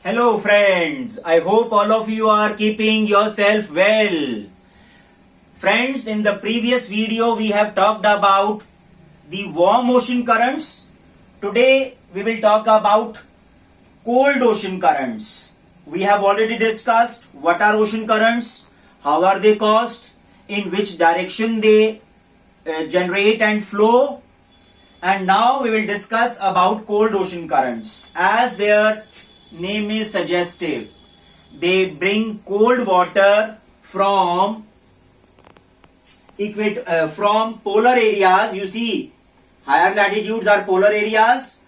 Hello friends, I hope all of you are keeping yourself well. Friends, in the previous video we have talked about the warm ocean currents. Today we will talk about cold ocean currents. We have already discussed what are ocean currents, how are they caused, in which direction they generate and flow, and now we will discuss about cold ocean currents. As their name is suggestive, they bring cold water from polar areas. You see, higher latitudes are polar areas.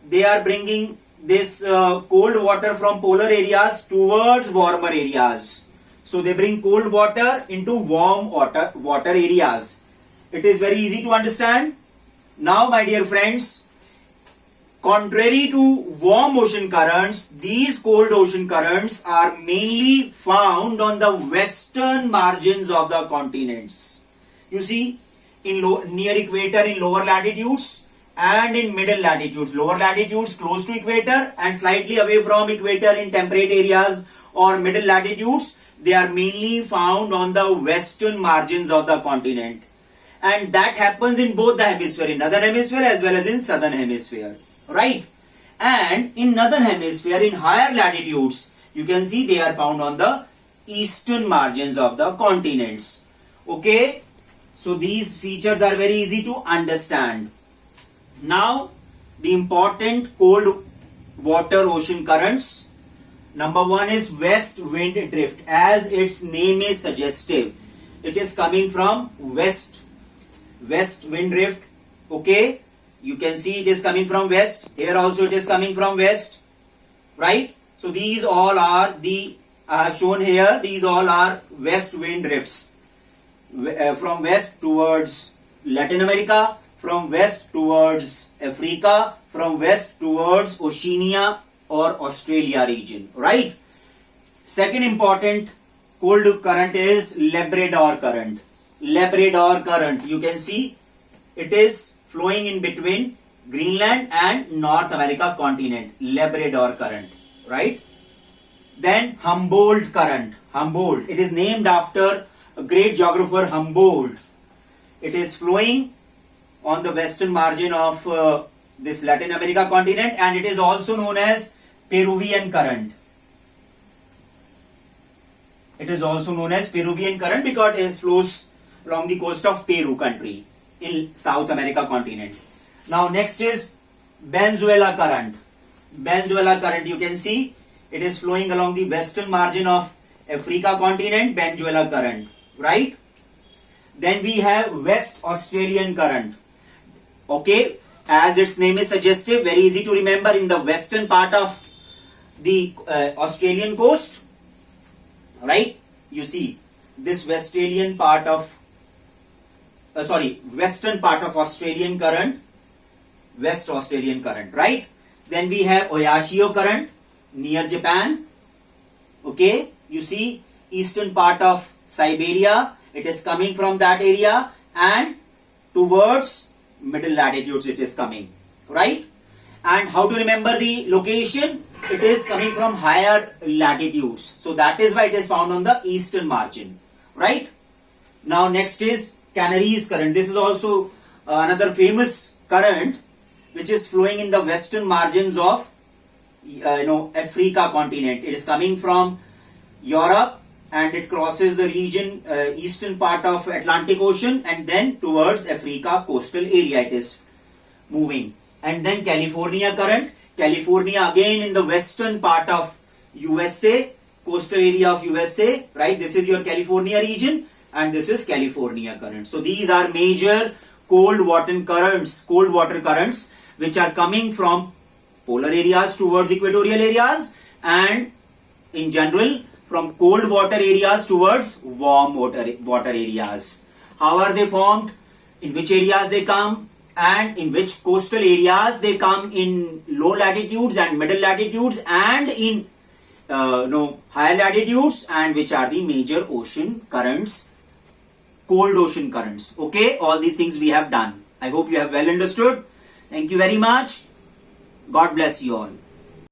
They are bringing this cold water from polar areas towards warmer areas. So they bring cold water into warm water areas. It is very easy to understand. Now, my dear friends, contrary to warm ocean currents, these cold ocean currents are mainly found on the western margins of the continents. You see, in near equator in lower latitudes and in middle latitudes. Lower latitudes close to equator and slightly away from equator in temperate areas or middle latitudes, they are mainly found on the western margins of the continent. And that happens in both the hemisphere, in northern hemisphere as well as in southern hemisphere, right? And in northern hemisphere, in higher latitudes, you can see they are found on the eastern margins of the continents. Okay, so these features are very easy to understand. Now, the important cold water ocean currents. Number one is west wind drift. As its name is suggestive, it is coming from west wind drift. Okay, you can see it is coming from west. Here also it is coming from west, right? So these all are I have shown here, these all are west wind drifts. From west towards Latin America, from west towards Africa, from west towards Oceania or Australia region, right? Second important cold current is Labrador current. Labrador current, you can see it is flowing in between Greenland and North America continent. Labrador current, right? Then Humboldt current. Humboldt, it is named after a great geographer Humboldt. It is flowing on the western margin of this Latin America continent, and it is also known as Peruvian current. It is also known as Peruvian current because it flows along the coast of Peru country in South America continent. Now next is Venezuela current. Venezuela current, you can see it is flowing along the western margin of Africa continent, Venezuela current, right? Then we have West Australian current. Okay, as its name is suggestive, very easy to remember, in the western part of the Australian coast, right? You see this western part of Australian current, West Australian current, right? Then we have Oyashio current near Japan. Okay, you see eastern part of Siberia, it is coming from that area and towards middle latitudes it is coming, right? And how to remember the location? It is coming from higher latitudes, so that is why it is found on the eastern margin, right? Now next is Canaries current. This is also another famous current which is flowing in the western margins of Africa continent. It is coming from Europe and it crosses the region eastern part of Atlantic Ocean and then towards Africa coastal area it is moving. And then California current. California again in the western part of USA, coastal area of USA, right? This is your California region and this is California current. So these are major cold water currents which are coming from polar areas towards equatorial areas and in general from cold water areas towards warm water areas. How are they formed? In which areas they come? And in which coastal areas they come, in low latitudes and middle latitudes and in higher latitudes, and which are the major ocean currents, cold ocean currents. Okay, all these things we have done. I hope you have well understood. Thank you very much. God bless you all.